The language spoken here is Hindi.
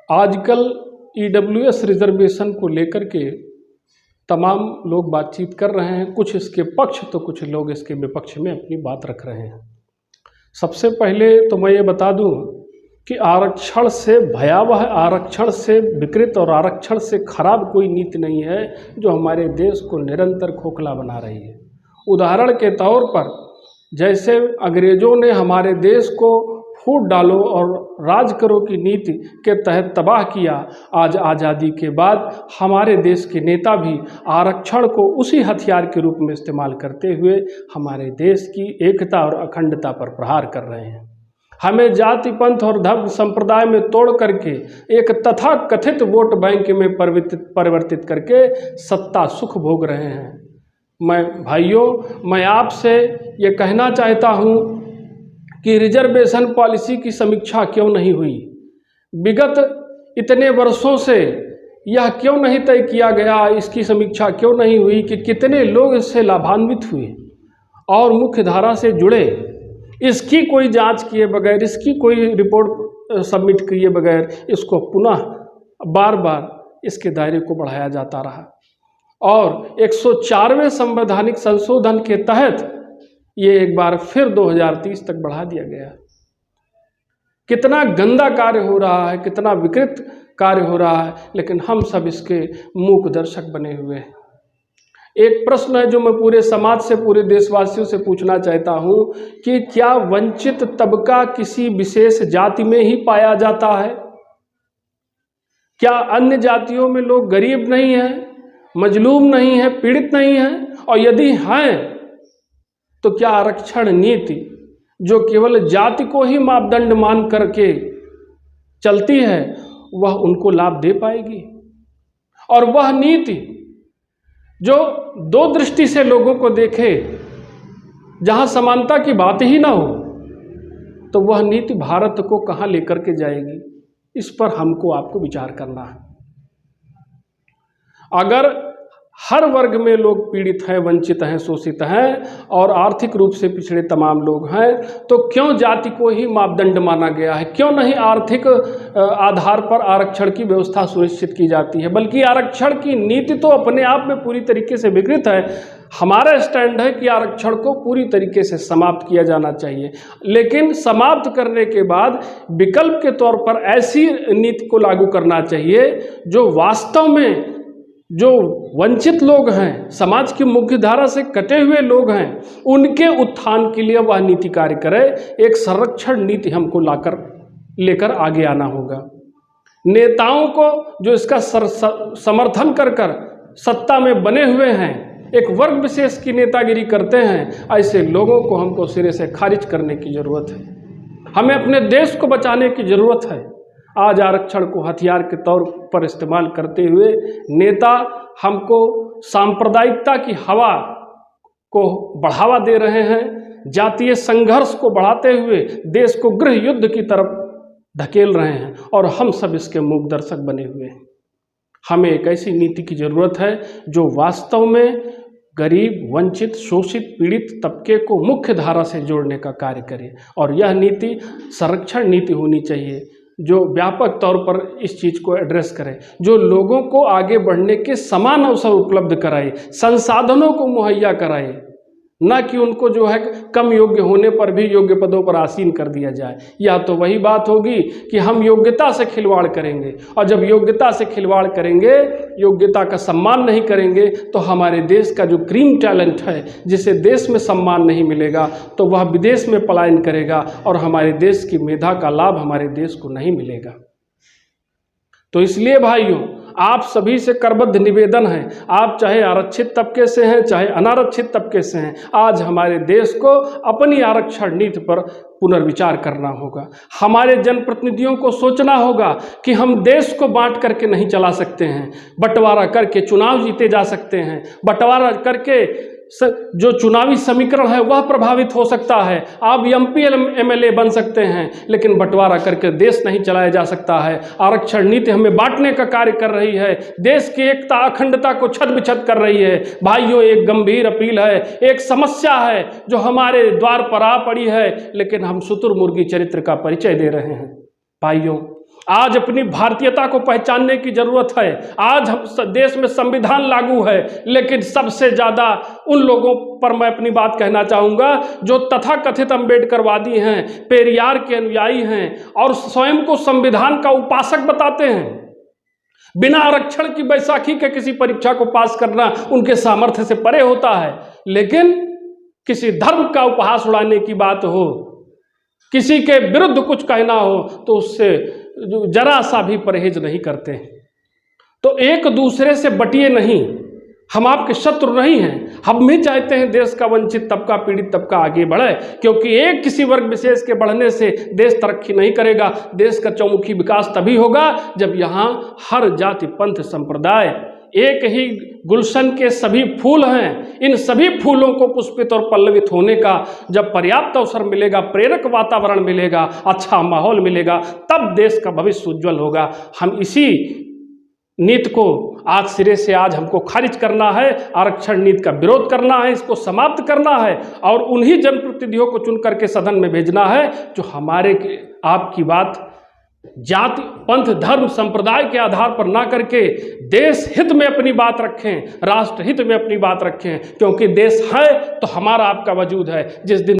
आजकल ईडब्ल्यूएस रिजर्वेशन को लेकर के तमाम लोग बातचीत कर रहे हैं, कुछ इसके पक्ष तो कुछ लोग इसके विपक्ष में अपनी बात रख रहे हैं। सबसे पहले तो मैं ये बता दूं कि आरक्षण से भयावह, आरक्षण से विकृत और आरक्षण से खराब कोई नीति नहीं है जो हमारे देश को निरंतर खोखला बना रही है। उदाहरण के तौर पर जैसे अंग्रेजों ने हमारे देश को फूट डालो और राज करो की नीति के तहत तबाह किया, आज आज़ादी के बाद हमारे देश के नेता भी आरक्षण को उसी हथियार के रूप में इस्तेमाल करते हुए हमारे देश की एकता और अखंडता पर प्रहार कर रहे हैं। हमें जाति, पंथ और धर्म संप्रदाय में तोड़ करके एक तथाकथित वोट बैंक में परिवर्तित करके सत्ता सुख भोग रहे हैं। मैं आपसे ये कहना चाहता हूँ कि रिजर्वेशन पॉलिसी की समीक्षा क्यों नहीं हुई? विगत इतने वर्षों से यह क्यों नहीं तय किया गया, इसकी समीक्षा क्यों नहीं हुई कि कितने लोग इससे लाभान्वित हुए और मुख्य धारा से जुड़े? इसकी कोई जांच किए बगैर, इसकी कोई रिपोर्ट सबमिट किए बगैर इसको पुनः बार बार इसके दायरे को बढ़ाया जाता रहा और 104वें संवैधानिक संशोधन के तहत ये एक बार फिर 2030 तक बढ़ा दिया गया। कितना गंदा कार्य हो रहा है, कितना विकृत कार्य हो रहा है, लेकिन हम सब इसके मूक दर्शक बने हुए हैं। एक प्रश्न है जो मैं पूरे समाज से, पूरे देशवासियों से पूछना चाहता हूँ कि क्या वंचित तबका किसी विशेष जाति में ही पाया जाता है? क्या अन्य जातियों में लोग गरीब नहीं हैं, मजलूम नहीं है, पीड़ित नहीं हैं? और यदि हैं तो क्या आरक्षण नीति जो केवल जाति को ही मापदंड मान करके चलती है वह उनको लाभ दे पाएगी? और वह नीति जो दो दृष्टि से लोगों को देखे, जहां समानता की बात ही ना हो, तो वह नीति भारत को कहां लेकर के जाएगी? इस पर हमको आपको विचार करना है। अगर हर वर्ग में लोग पीड़ित हैं, वंचित हैं, शोषित हैं और आर्थिक रूप से पिछड़े तमाम लोग हैं, तो क्यों जाति को ही मापदंड माना गया है? क्यों नहीं आर्थिक आधार पर आरक्षण की व्यवस्था सुनिश्चित की जाती है? बल्कि आरक्षण की नीति तो अपने आप में पूरी तरीके से विकृत है। हमारा स्टैंड है कि आरक्षण को पूरी तरीके से समाप्त किया जाना चाहिए, लेकिन समाप्त करने के बाद विकल्प के तौर पर ऐसी नीति को लागू करना चाहिए जो वास्तव में जो वंचित लोग हैं, समाज की मुख्य धारा से कटे हुए लोग हैं, उनके उत्थान के लिए वह नीति कार्य करे। एक संरक्षण नीति हमको लेकर आगे आना होगा। नेताओं को जो इसका समर्थन कर सत्ता में बने हुए हैं, एक वर्ग विशेष की नेतागिरी करते हैं, ऐसे लोगों को हमको सिरे से खारिज करने की जरूरत है। हमें अपने देश को बचाने की जरूरत है। आज आरक्षण को हथियार के तौर पर इस्तेमाल करते हुए नेता हमको सांप्रदायिकता की हवा को बढ़ावा दे रहे हैं, जातीय संघर्ष को बढ़ाते हुए देश को गृह युद्ध की तरफ धकेल रहे हैं और हम सब इसके मूक दर्शक बने हुए हैं। हमें एक ऐसी नीति की जरूरत है जो वास्तव में गरीब, वंचित, शोषित, पीड़ित तबके को मुख्य धारा से जोड़ने का कार्य करे और यह नीति संरक्षण नीति होनी चाहिए जो व्यापक तौर पर इस चीज़ को एड्रेस करे, जो लोगों को आगे बढ़ने के समान अवसर उपलब्ध कराए, संसाधनों को मुहैया कराए, न कि उनको जो है कम योग्य होने पर भी योग्य पदों पर आसीन कर दिया जाए। या तो वही बात होगी कि हम योग्यता से खिलवाड़ करेंगे और जब योग्यता से खिलवाड़ करेंगे, योग्यता का सम्मान नहीं करेंगे, तो हमारे देश का जो क्रीम टैलेंट है, जिसे देश में सम्मान नहीं मिलेगा, तो वह विदेश में पलायन करेगा और हमारे देश की मेधा का लाभ हमारे देश को नहीं मिलेगा। तो इसलिए भाइयों, आप सभी से करबद्ध निवेदन है, आप चाहे आरक्षित तबके से हैं, चाहे अनारक्षित तबके से हैं, आज हमारे देश को अपनी आरक्षण नीति पर पुनर्विचार करना होगा। हमारे जनप्रतिनिधियों को सोचना होगा कि हम देश को बांट करके नहीं चला सकते हैं, बंटवारा करके चुनाव जीते जा सकते हैं, बंटवारा करके जो चुनावी समीकरण है वह प्रभावित हो सकता है। आप एमपी एमएलए बन सकते हैं, लेकिन बंटवारा करके देश नहीं चलाया जा सकता है। आरक्षण नीति हमें बांटने का कार्य कर रही है, देश की एकता अखंडता को छद विछद कर रही है। भाइयों, एक गंभीर अपील है, एक समस्या है जो हमारे द्वार पर आ पड़ी है, लेकिन हम शुतुरमुर्गी चरित्र का परिचय दे रहे हैं। भाइयों, आज अपनी भारतीयता को पहचानने की जरूरत है। आज हम देश में संविधान लागू है, लेकिन सबसे ज़्यादा उन लोगों पर मैं अपनी बात कहना चाहूँगा जो तथाकथित अम्बेडकरवादी हैं, पेरियार के अनुयायी हैं और स्वयं को संविधान का उपासक बताते हैं। बिना आरक्षण की बैसाखी के किसी परीक्षा को पास करना उनके सामर्थ्य से परे होता है, लेकिन किसी धर्म का उपहास उड़ाने की बात हो, किसी के विरुद्ध कुछ कहना हो तो उससे जरा सा भी परहेज नहीं करते। तो एक दूसरे से बटिए नहीं, हम आपके शत्रु नहीं हैं। हम भी चाहते हैं देश का वंचित तबका, पीड़ित तबका आगे बढ़े, क्योंकि एक किसी वर्ग विशेष के बढ़ने से देश तरक्की नहीं करेगा। देश का चौमुखी विकास तभी होगा जब यहाँ हर जाति, पंथ, संप्रदाय एक ही गुलशन के सभी फूल हैं, इन सभी फूलों को पुष्पित और पल्लवित होने का जब पर्याप्त अवसर मिलेगा, प्रेरक वातावरण मिलेगा, अच्छा माहौल मिलेगा, तब देश का भविष्य उज्जवल होगा। हम इसी नीति को आज सिरे से आज हमको खारिज करना है, आरक्षण नीति का विरोध करना है, इसको समाप्त करना है और उन्हीं जनप्रतिनिधियों को चुन करके सदन में भेजना है जो हमारे आपकी बात जाति, पंथ, धर्म, संप्रदाय के आधार पर ना करके देश हित में अपनी बात रखें, राष्ट्र हित में अपनी बात रखें, क्योंकि देश है तो हमारा आपका वजूद है। जिस दिन